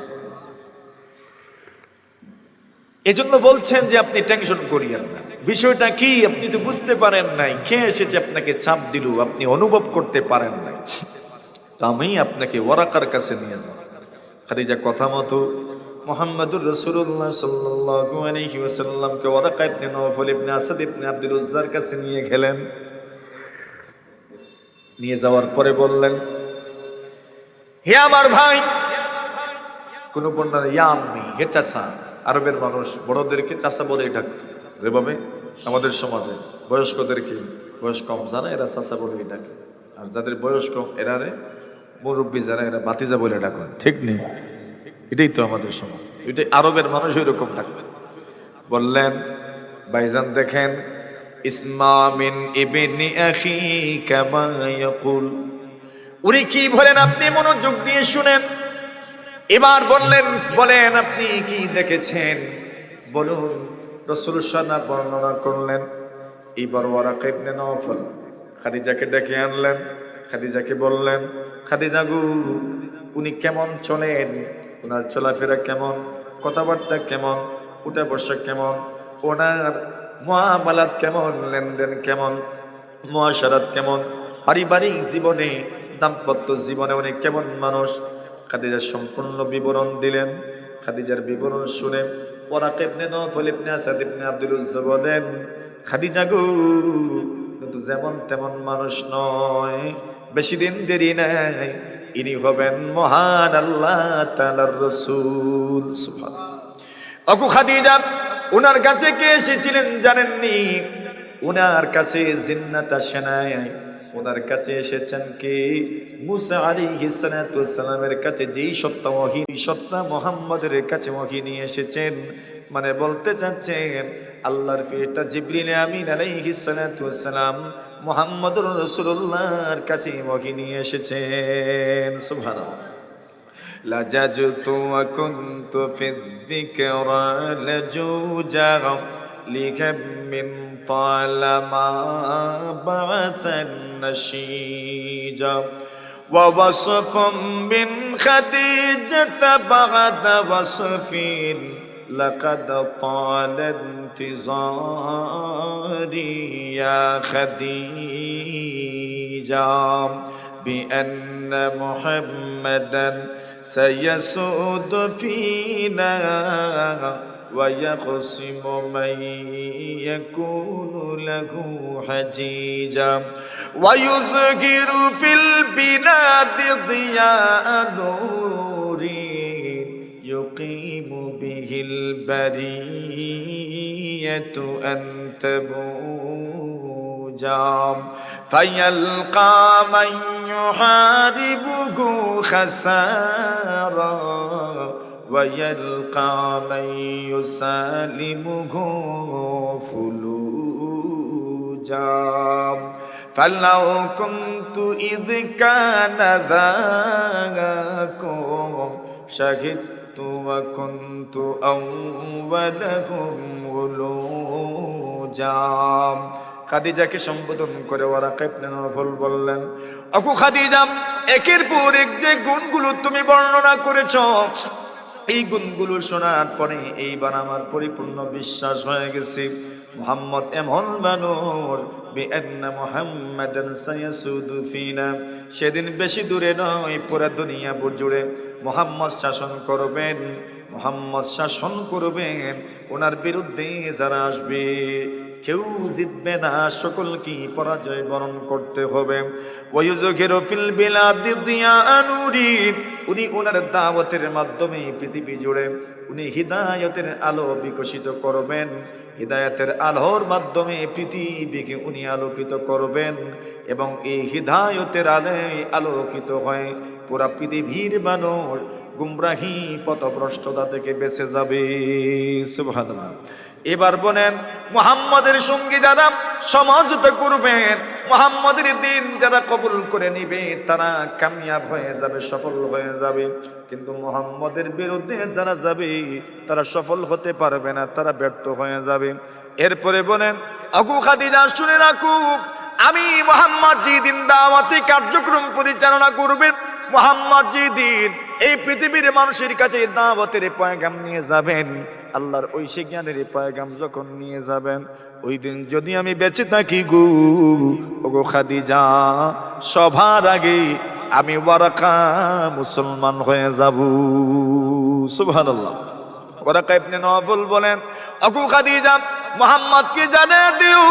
এজন্য বলছেন যে আপনি টেনশন করিয়েন না। বিষয়টা কি আপনি তো বুঝতে পারেন নাই, কে এসেছে আপনাকে চাপ দিল, আপনি অনুভব করতে পারেন নাই, তো আমি আপনাকে ওরাকার কাছে নিয়ে যাব। খাদিজা কথা মতো মুহাম্মদুর রাসূলুল্লাহ সাল্লাল্লাহু আলাইহি ওয়াসাল্লামকে ওরাকা ইবনে নওফল ইবনে আসাদ ইবনে আব্দুল উজ্জার কাছে নিয়ে গেলেন। নিয়ে যাওয়ার পরে বললেন, হে আমার ভাই, কোন বন্যা ইয়া আম্মি, হে চাচা। আরবের মানুষ বড়দেরকে চাচা বলেই ডাকত, যেভাবে আমাদের সমাজে বয়স্কদেরকে, বয়স কম যারা এরা চাচা বলেই ডাকে, আর যাদের বয়স কম এরা মুরব্বী যারা এরা ভাতিজা বলে ডাকেন, ঠিক নেই? এটাই তো আমাদের সমাজ, এটাই আরবের মানুষ ওইরকম ডাকত। বললেন, ভাইজান দেখেন, ইসমা মিন ইবনি আখি কামা ইয়াকুল, উনি কি বলেন আপনি মনোযোগ দিয়ে শুনেন। এবার বলেন আপনি কি দেখেছেন বলুন। রাসূল সাল্লাল্লাহু বর্ণনা করলেন। এবার ওরাকা ইবনে নওফল খাদিজাকে ডেকে আনলেন। খাদিজাকে বললেন, খাদিজা গো, উনি কেমন চলেন, ওনার চলাফেরা কেমন, কথাবার্তা কেমন, উঠা বসা কেমন, ওনার মুআমালাত কেমন, লেনদেন কেমন, মুআশারাত কেমন, পারিবারিক জীবনে, দাম্পত্য জীবনে উনি কেমন মানুষ। খাদিজার সম্পূর্ণ বিবরণ দিলেন। খাদিজার বিবরণ শুনে ওরাকা ইবনে নওফল ইবনে আসাদ ইবনে আব্দুল উজ্জা বলেন, খাদিজা গো, কিন্তু যেমন তেমন মানুষ নয়, বেশি দিন দেরি নাই, ইনি হবেন মহান আল্লাহ তাআলার রাসূল। সুবহানাল্লাহ। ওগো খাদিজা, ওনার কাছে কে এসেছিলেন জানেননি? ওনার কাছে জিন্নাত আসে নাই, ওনার কাছে এসেছেন কে? মুসা আলাইহিস সালাতু ওয়াস সালামের কাছে যেই সত্য ওহী, সত্য মুহাম্মদের কাছে ওহী নিয়ে এসেছেন। মানে বলতে চাচ্ছেন আল্লাহর ফেরেশতা জিবরিল আমিন আলাইহিস সালাতু ওয়াস সালাম মুহাম্মদুর রাসূলুল্লাহর কাছে ওহী নিয়ে এসেছেন। সুবহানাল্লাহ। লাজাজতু ওয়া কুনতু ফিয-যিকরা লাজুজা লিকাম মিন طالما بعث النشيج ووصف من خديجة بعد وصف لقد طال انتظاري يا خديجة بأن محمدا سيسود فينا ويقسم من يكون له حجيجا ويظهر في البلاد ضياء نور يقيم به البرية أنتبوجا فيلقى من يحاربه خسارا ويلقى من يسالمه فلوجا فلو كنت إذ كان ذاكم শাহিদতু ওয়া কুনতু আউওয়ালাহুম উলুজা। খাদিজাকে সম্বোধন করে ওয়ারাকা ইবনে নওফল বললেন, ওগো খাদিজা, একের পর এক যে গুণগুলো তুমি বর্ণনা করেছো, এই গুণগুলো শোনার পরে এইবার আমার পরিপূর্ণ বিশ্বাস হয়ে গেছে মুহাম্মদ এমন মানুষ, বিআন্না মুহাম্মাদান সায়াসুদু ফিনা, সেদিন বেশি দূরে নয়, পুরা দুনিয়া জুড়ে মুহাম্মদ শাসন করবেন, মুহাম্মদ শাসন করবেন। ওনার বিরুদ্ধে যারা আসবে কেউ জিতবে না, সকলকে পরাজয় বরণ করতে হবে। ওয়ায়ুযহিরু ফিল বিলাদি দিয়ানুরি, উনি ওনার দাওয়াতের মাধ্যমে পৃথিবী জুড়ে উনি হিদায়াতের আলো বিকশিত করবেন, হিদায়াতের আলোর মাধ্যমে পৃথিবীকে উনি আলোকিত করবেন, এবং এই হিদায়াতের আলোয় আলোকিত হয়ে পুরা পৃথিবীর মানুষ গুমরাহি পথভ্রষ্টতা থেকে বেঁচে যাবে। সুবহানাল্লাহ। এবার বলেন, মুহাম্মাদের সঙ্গে যারা সমঝোতা করবেন, মুহাম্মাদের দিন যারা কবুল করে নিবে, তারা কামিয়াব হয়ে যাবে, সফল হয়ে যাবে। কিন্তু মুহাম্মাদের বিরুদ্ধে যারা যাবে তারা সফল হতে পারবে না, তারা ব্যর্থ হয়ে যাবে। এরপরে বলেন, ওগো খাদিজা শুনে রাখো, আমি মুহাম্মদ যেদিন দাওয়াতি কার্যক্রম পরিচালনা করবেন, মুহাম্মদ যেদিন এই পৃথিবীর মানুষের কাছে দাওয়াতের পয়গাম নিয়ে যাবেন, আল্লাহর ঐশী জ্ঞানের পয়গাম যখন নিয়ে যাবেন, ওই দিন যদি আমি বেঁচে থাকি গো ওগো খাদিজা, সবার আগে আমি ওয়ারাকা মুসলমান হয়ে যাব। সুবহানাল্লাহ। ওয়ারাকা ইবনে নওফল বলেন, ওগো খাদিজা, মুহাম্মদকে জানিয়ে দিও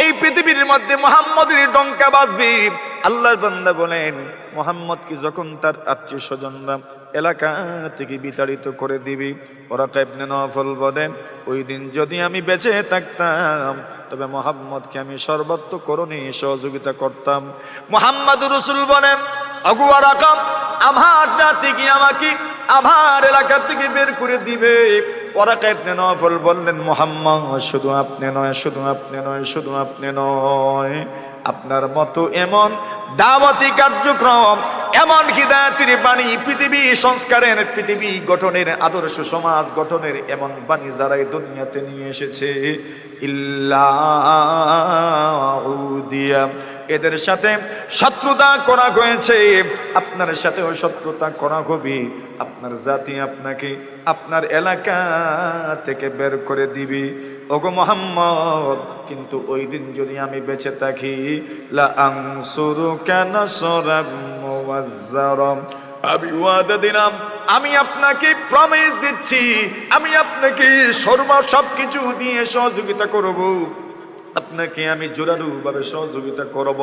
এই পৃথিবীর মধ্যে মুহাম্মদের ডঙ্কা বাজবে। আল্লাহর বান্দা বলেন, মুহাম্মদকে যখন তার আত্মীয় স্বজনরা এলাকা থেকে বিতাড়িত করে দিবি, ওয়ারাকা ইবনে নওফল বলেন, ওই দিন যদি আমি বেঁচে থাকতাম তবে মুহাম্মদকে আমি সর্বাত্মকরণে সহযোগিতা করতাম। মুহাম্মদুর রাসূল বলেন, ওগো ওয়ারাকা, আমার জাতিকে আমাকে আমার এলাকা থেকে বের করে দিবে। ওয়ারাকা ইবনে নওফল বললেন, মুহাম্মদ, শুধু আপনি নয়, শুধু আপনি নয়, শুধু আপনি নয়, আপনার মতো এমন দাওয়াতি কার্যক্রম, এমন হিদায়াতের বাণী, পৃথিবী সংস্কারের, পৃথিবী গঠনের, আদর্শ সমাজ গঠনের এমন বাণী যারা এই দুনিয়াতে নিয়ে এসেছে, ইল্লাউদিয়া, এদের সাথে শত্রুতা করা হয়েছে, আপনার সাথেও শত্রুতা করা হবে, আপনার জাতি আপনাকে আপনার এলাকা থেকে বের করে দিবি। ওগো মুহাম্মদ, কিন্তু ওই দিন যদি আমি বেঁচে থাকি, লা আনসুরুকা নাসরাম মুওয়াজ্জারাম, আমি ওয়াদা দিলাম, আমি আপনাকে প্রমিস দিচ্ছি, আমি আপনাকে সবকিছু দিয়ে সহযোগিতা করব, আপনাকে আমি জোরালো ভাবে সহযোগিতা করব।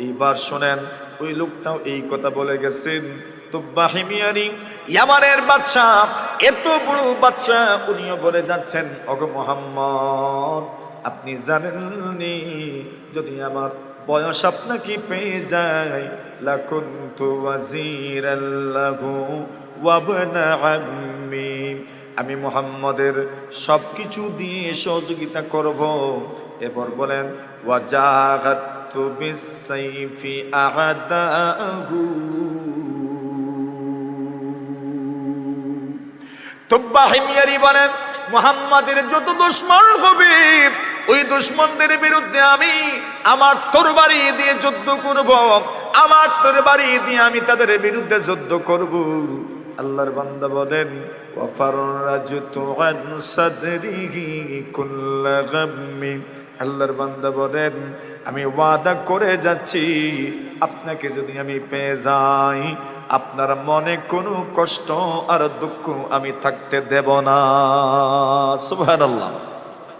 এইবার শোনেন, ওই লোকটাও এই কথা বলে গেছেন। তুব্বা হিমিয়ারি, ইয়ামানের বাদশা, এত বড় বাদশা, উনিও বলে যাচ্ছেন, ওগো মুহাম্মদ, আপনি জানেননি যদি আমার বয়স আপনাকে পেয়ে যায়, লাকুনতু ওয়াজিরাল লাহু ওয়া ইবনা আম্মি, আমি মুহাম্মদের সবকিছু দিয়ে সহযোগিতা করব। এরপর বলেন, ওয়াজাহাতু বিসাইফি আ'দাহু, তুব্বা হিমিয়ারি বলেন, মুহাম্মাদের যত দুশমন হবে, ওই দুশমনদের বিরুদ্ধে আমি আমার তরবারি দিয়ে যুদ্ধ করব, আমার তরবারি দিয়ে আমি তাদের বিরুদ্ধে যুদ্ধ করব। আল্লাহর বান্দা বলেন, ওয়া ফাররাজতু আন সাদরিহি কুল্লা গাম্মি, আল্লাহর বান্দা বলেন, আমি ওয়াদা করে যাচ্ছি, আপনাকে যদি আমি পেয়ে যাই, আপনার মনে কোনো কষ্ট আর দুঃখ আমি থাকতে দেব না। সুবহানাল্লাহ।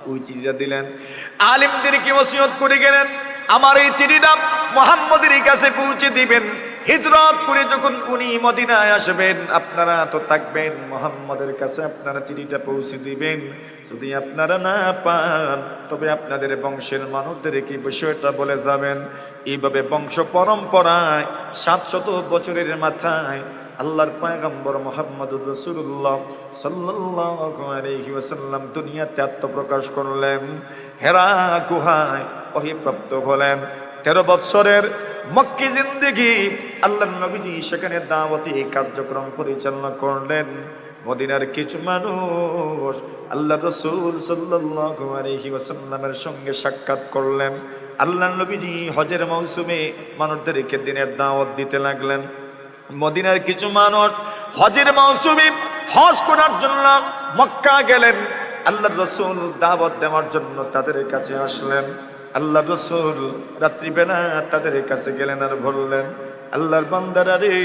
ওই চিঠিটা দিলেন, আলেমদেরকে ওসিয়ত করে গেলেন, আমার এই চিঠিটা মুহাম্মদের কাছে পৌঁছে দিবেন। হিজরত করে যখন উনি মদিনায় আসবেন, আপনারা তো থাকবেন, মুহাম্মদের কাছে আপনারা চিঠিটা পৌঁছে দিবেন। যদি আপনারা না পান, তবে আপনাদের বংশের মানুষদেরকে বিষয়টা বলে যাবেন। এইভাবে বংশ পরম্পরায় 700 বছরের মাথায় আল্লাহর পয়গম্বর মুহাম্মদুর রাসূলুল্লাহ সাল্লাল্লাহু আলাইহি ওয়াসাল্লাম দুনিয়াতে আত্মপ্রকাশ করলেন। হেরা গুহায় ওহী প্রাপ্ত হলেন। 13 বছরের মক্কি জিন্দেগি আল্লাহর নবীজি সেখানে দাওয়াতি কার্যক্রম পরিচালনা করলেন। মদিনার কিছু মানুষ আল্লাহ রাসূল সাল্লাল্লাহু আলাইহি ওয়াসাল্লামের সঙ্গে সাক্ষাৎ করলেন। আল্লাহর নবীজি হজের মৌসুমে মানুষদেরকে দিনের দাওয়াত দিতে লাগলেন। মদিনার কিছু মানুষ হজের মৌসুমে হজ করার জন্য মক্কা গেলেন। আল্লাহর রাসূল দাওয়াত দেওয়ার জন্য তাদের কাছে আসলেন। আল্লাহ রাসূল রাত্রিবেলা তাদের কাছে গেলেন আর বললেন, আল্লাহর বান্দারা রে,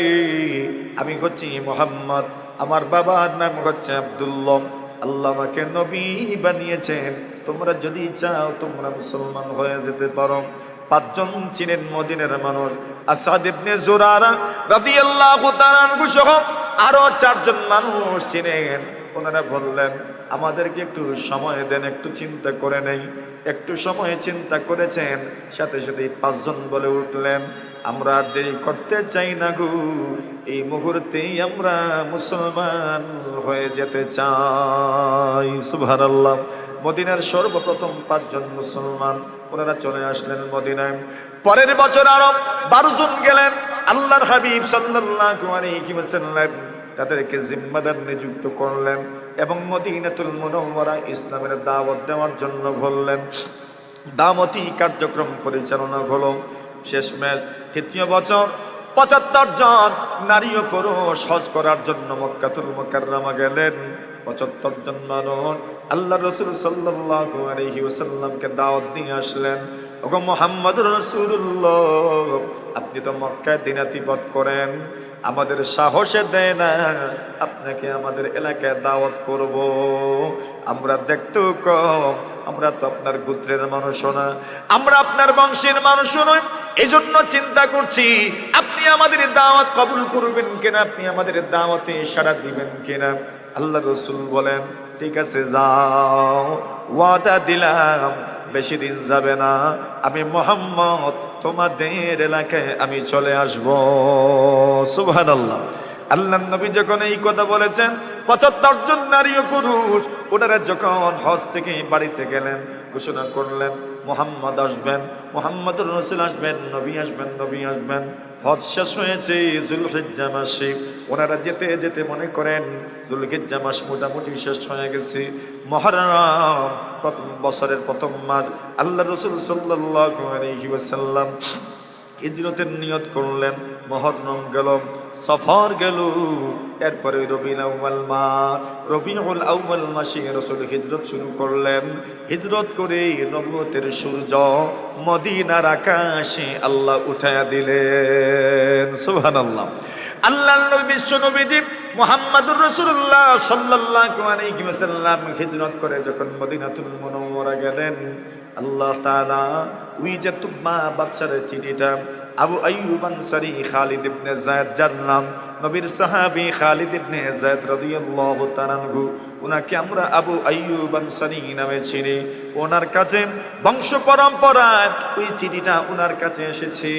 আমি হচ্ছি মুহাম্মদ, আমার বাবার নাম হচ্ছে আব্দুল্লাহ, আল্লাহ আমাকে নবী বানিয়েছেন, তোমরা যদি চাও তোমরা মুসলমান হয়ে যেতে পারো। পাঁচজন ছিলেন মদিনার মানুষ, আসাদ ইবনে জুরারা রাদিয়াল্লাহু তাআলা আনহু সহ আরো চারজন মানুষ ছিলেন। ওনারা বললেন, আমাদেরকে একটু সময় দেন, একটু চিন্তা করে নেই। একটু সময় চিন্তা করেছেন, সাথে সাথে পাঁচজন বলে উঠলেন, আমরা আর দেরি করতে চাই না গো, এই মুহূর্তেই আমরা মুসলমান হয়ে যেতে চাই। সুবহানাল্লাহ। মদিনার সর্বপ্রথম পাঁচজন মুসলমান, ওনারা চলে আসলেন মদিনায়। পরের বছর আরো 12 জন গেলেন। আল্লাহর হাবিব সাল্লাল্লাহু আলাইহি ওয়াসাল্লাম তাদেরকে জিম্মাদার নিযুক্ত করলেন এবং মদিনাতুল মুনাওয়ারা ইসলামের দাওয়াত দেওয়ার জন্য বললেন। দাওয়াতি কার্যক্রম পরিচালনা হলো। শেষমেশ তৃতীয় বছর 75 জন নারী ও পুরুষ হজ করার জন্য মক্কাতুল মুকাররমা গেলেন। 75 জন মানুষ আল্লাহ রাসূল সাল্লাল্লাহু আলাইহি ওয়াসাল্লামকে দাওয়াত দিয়ে আসলেন। ওগো মুহাম্মদুর রাসূলুল্লাহ, আপনি তো মক্কায় দিনাতিপাত করেন, আমাদের সাহসে দেয় না আপনাকে আমাদের এলাকায় দাওয়াত করব। আমরা দেখতেও কম, আমরা তো আপনার গোত্রের মানুষ না, আমরা আপনার বংশের মানুষ নই। এই জন্য চিন্তা করছি আপনি আমাদের দাওয়াত কবুল করবেন কিনা, আপনি আমাদের দাওয়াতে সাড়া দিবেন কিনা। আল্লাহ রাসূল বলেন, ঠিক আছে যাও, ওয়াদা দিলাম বেশি দিন যাবে না, আমি মুহাম্মদ তোমাদের এলাকায় আমি চলে আসব। সুবহানাল্লাহ। আল্লাহর নবী যখন এই কথা বলেছেন, 75 জন নারী ও পুরুষ ওনারা যখন হজ থেকে বাড়িতে গেলেন, ঘোষণা করলেন মুহাম্মদ আসবেন, মুহাম্মদুর রাসূল আসবেন, নবী আসবেন, নবী আসবেন। হজ শেষ হয়েছে যুলহিজ্জা মাসে। ওনারা যেতে যেতে মনে করেন যুলহিজ্জা মাস মোটামুটি শেষ হয়ে গেছে। মুহররম বছরের প্রথম মাস। আল্লাহ রাসূল সাল্লাল্লাহু আলাইহি ওয়াসাল্লাম হিজরতের নিয়ত করলেন। মুহররম গেল, সফর গেল, এরপরে রবিউল আউয়াল মাসে রাসূল হিজরত শুরু করলেন। হিজরত করে নবুয়তের সূর্য মদিনার আকাশে আল্লাহ উঠায়া দিলেন। সুবহানাল্লাহ। আল্লাহর নবী বিশ্ব নবীজি মুহাম্মদুর রাসূলুল্লাহ সাল্লাল্লাহু আলাইহি ওয়াসাল্লাম হিজরত করে যখন মদিনাতুল মুনাওয়ারা গেলেন, আল্লাহ তাআলা ওই যে তুম্মা বাদশার চিঠিটা আবু আইয়ুব আনসারী খালিদ ইবনে যায়েদ, যার নাম নবীর সাহাবী খালিদ ইবনে যায়েদ রাদিয়াল্লাহু তাআলা আনহু, ওনাকে আমরা আবু আইয়ুব আনসারী নামে চিনি। ওনার কাছে বংশ পরম্পরায় ওই চিঠিটা ওনার কাছে এসেছে।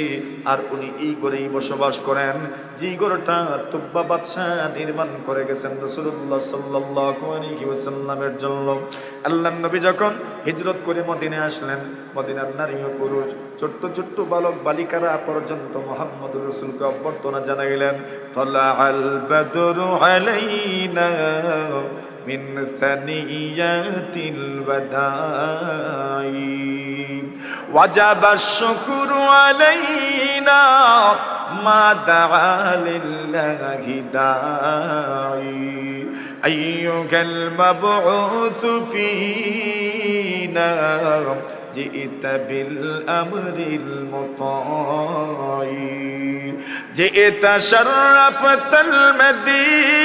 আর উনি এই ঘরেই বসবাস করেন, যে ঘরটা তুব্বা বাদশা নির্মাণ করে গেছেন রাসূলুল্লাহ সাল্লাল্লাহু আলাইহি ওয়াসাল্লামের জন্য। আল্লাহর নবী যখন হিজরত করে মদিনায় আসলেন, মদিনার নারী ও পুরুষ, ছোট্ট ছোট্ট বালক বালিকারা পর্যন্ত মুহাম্মদুর রাসূলকে অভ্যর্থনা জানাইলেন। তালাআল বাদরু আলাইনা মিন সানিয়াতিল ওয়াদাই ওয়াজাবাশ শুকরু আলাইনা মা দাআ লিল্লাহি দাঈ আইয়ুহাল মাবউসু ফীনা জিইতা বিল আমরিল মুতাঈ জিইতা শাররাফতাল মাদিনা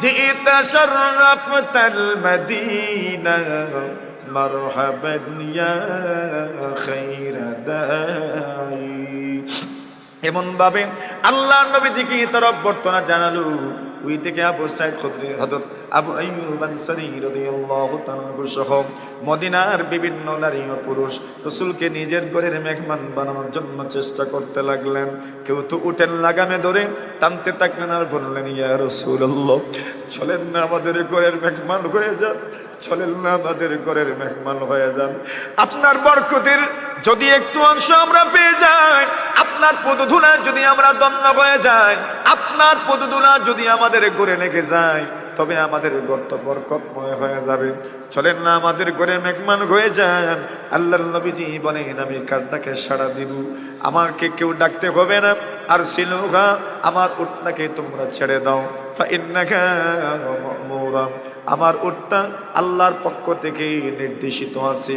জিইতা শাররাফতাল মাদিনা মারহাবান ইয়া খায়রা দাঈ। এমন ভাবে আল্লাহ নবীজিকে তরফ বর্তনা জানালো। ওই থেকে আবু সাইদ খুদরি হযরত আবু আইয়ুব আনসারী রাদিয়াল্লাহু তাআলা সহ মদিনার বিভিন্ন নারী ও পুরুষ রাসূলকে নিজের ঘরের মেহমান বানানোর জন্য চেষ্টা করতে লাগলেন। কেউ তো উটের লাগামে ধরে টানতে থাকলেন আর বললেন, ইয়া রাসূলুল্লাহ, চলেন না আমাদের ঘরের মেহমান হয়ে যান, চলেন না আমাদের ঘরের মেহমান হয়ে যান। আপনার বরকতের যদি একটু অংশ আমরা পেয়ে যাই, আপনার পদধূলা যদি আমরা ধন্য হয়ে যাই, আপনার পদধূলা যদি আমাদের ঘরে লেগে যায়, তবে আমাদের ঘর তো বরকতময় হয়ে যাবে। চলেন না আমাদের ঘরে মেহমান হয়ে যান। আল্লাহর নবীজি বলেন, আমি কার ডাকে সাড়া দিব? আমাকে কেউ ডাকতে হবে না। আর সিলুহা, আমার উটটাকে তোমরা ছেড়ে দাও। ফাইন্নাকা মা'মুরা, আমার উটটা আল্লাহর পক্ষ থেকে নির্দেশিত আছে।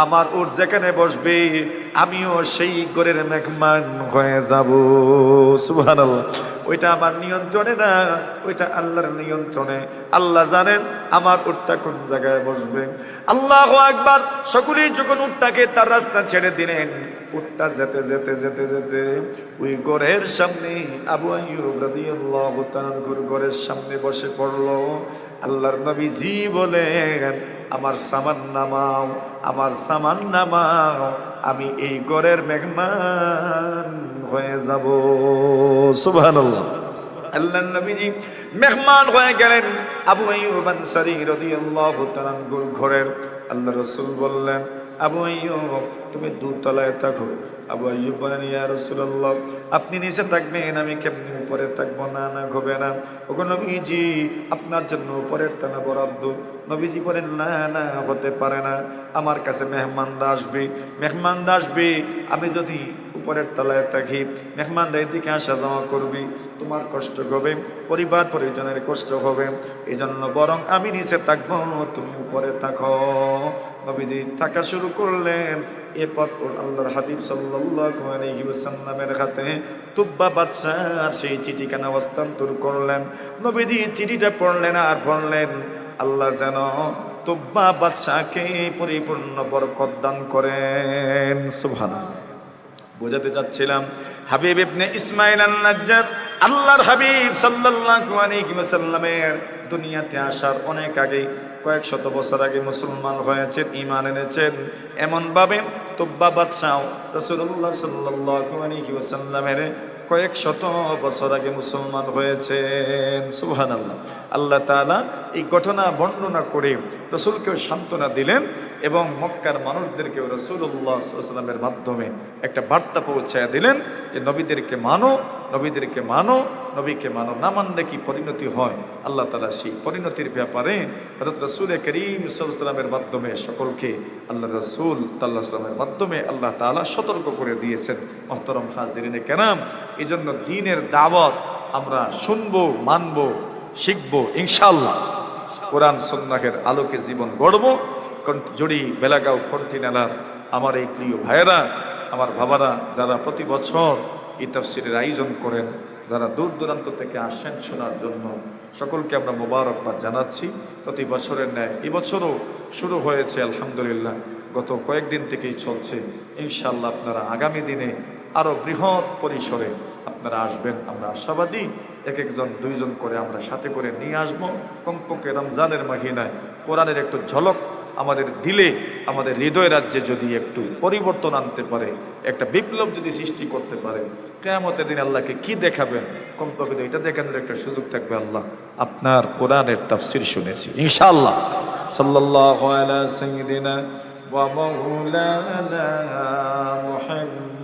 আমার উট যেখানে বসবে আমিও সেই ঘরের মেহমান হয়ে যাব। সুবহানাল্লাহ। ওইটা আমার নিয়ন্ত্রণে না, ওইটা আল্লাহর নিয়ন্ত্রণে। আল্লাহ জানেন আমার উটটা কোন জায়গায় বসবে। আল্লাহু আকবার। সকলেই যখন উটটাকে তার রাস্তা ছেড়ে দিলেন, উটটা যেতে যেতে যেতে যেতে ওই ঘরের সামনে আবু আইয়ুব রাদিয়াল্লাহু তাআলা ঘরের সামনে বসে পড়লো। আল্লাহর নবীজি বলেন, আমার সামান নামাও, আমার সামান নামাও, আমি এই ঘরের মেহমান হয়ে যাব। সুবহানাল্লাহ। আল্লাহর নবীজি মেহমান হয়ে গেলেন আবু আইয়ুব আনসারী রাদিয়াল্লাহু তাআলা ঘরের। আল্লাহ রাসূল বললেন, আবু আইয়ুব তুমি দোতলায় থাকো। আবু আইয়ুব বলেন, ইয়া রাসূলুল্লাহ, আপনি নিচে থাকবেন, আমি কেমনি উপরে থাকবো? না না, হবে না। ওগো নবীজি, আপনার জন্য উপরের তলা বরাদ্দ। নবীজি বলেন, না না, হতে পারে না। আমার কাছে মেহমানরা আসবে, মেহমানরা আসবে। আমি যদি উপরের তলায় থাকি, মেহমানরা এদিকে আসা যাওয়া করবি, তোমার কষ্ট হবে, পরিবার পরিজনের কষ্ট হবে। এই জন্য বরং আমি নিচে থাকবো, তুমি উপরে থাকো। নবীজি থাকা শুরু করলেন। এরপর আল্লাহর হাবিব সাল্লাল্লাহু আলাইহি ওয়াসাল্লামের হাতে তুব্বা বাদশাহ সেই চিঠিখানা হস্তান্তর করলেন। নবীজি চিঠিটা পড়লেন আর পড়লেন, আল্লাহ যেন তুব্বা বাদশাহকে পরিপূর্ণ বরকত দান করেন। সুবহানাল্লাহ। বোঝাতে চাচ্ছিলাম, হাবিব ইবনে ইসমাইল আন-নাজ্জার আল্লাহর হাবিব সাল্লাল্লাহু আলাইহি ওয়াসাল্লামের দুনিয়াতে আসার অনেক আগে, কয়েক শত বছর আগে মুসলমান হয়েছেন, ঈমান এনেছেন। এমন ভাবে তুব্বা বাদশাহ রাসূলুল্লাহ সাল্লাল্লাহু আলাইহি ওয়াসাল্লামের কয়েক শত বছর আগে মুসলমান হয়েছেন। সুবহানাল্লাহ। আল্লাহ তাআলা এই ঘটনা বর্ণনা করে রাসূলকে সান্ত্বনা দিলেন এবং মক্কার মানুষদেরকে রাসূলুল্লাহ সাল্লাল্লাহু আলাইহি ওয়াসাল্লামের মাধ্যমে একটা বার্তা পৌঁছায় দিলেন যে নবীদেরকে মানো, নবীদেরকে মানো, নবীকে মানো। না মানলে কি পরিণতি হয়? আল্লাহ তাআলা সেই পরিণতির ব্যাপারে হযরত রাসূল করিম সাল্লাল্লাহু আলাইহি ওয়াসাল্লামের মাধ্যমে সকলকে, আল্লাহ রাসূল সাল্লাল্লাহু আলাইহি ওয়াসাল্লামের মাধ্যমে আল্লাহ তাআলা সতর্ক করে দিয়েছেন। মুহতারাম হাজিরিনে কেরাম, এই জন্য দ্বীনের দাওয়াত আমরা শুনবো, মানবো, শিখবো ইনশাআল্লাহ। কোরআন সুন্নাহের আলোকে জীবন গড়বো। জড়ি বেলাগাঁও কন্টিনালার আমার এই প্রিয় ভাইয়েরা, আমার বাবারা, যারা প্রতি বছর এই তাফসীরের আয়োজন করেন, যারা দূর দূরান্ত থেকে আসেন শোনার জন্য, সকলকে আমরা মোবারকবাদ জানাচ্ছি। প্রতি বছরের ন্যায় এবছরও শুরু হয়েছে আলহামদুলিল্লাহ, গত কয়েকদিন থেকেই চলছে। ইনশাআল্লাহ আপনারা আগামী দিনে আরও বৃহৎ পরিসরে আপনারা আসবেন, আমরা আশাবাদী। এক একজন দুইজন করে আমরা সাথে করে নিয়ে আসবো। কমপক্ষে রমজানের মাহিনায় কোরআনের একটু ঝলক আমাদের দিলে, আমাদের হৃদয় রাজ্যে যদি একটু পরিবর্তন আনতে পারে, একটা বিপ্লব যদি সৃষ্টি করতে পারে, কিয়ামতের দিন আল্লাহকে কি দেখাবেন? কমপক্ষে এটা দেখানোর একটা সুযোগ থাকবে। আল্লাহ আপনার কোরআনের তাফসীর শুনেছি ইনশাআল্লাহ। সাল্লাল্লাহু আলা সাইয়্যিদিনা ওয়া মাওলানা মুহাম্মদ।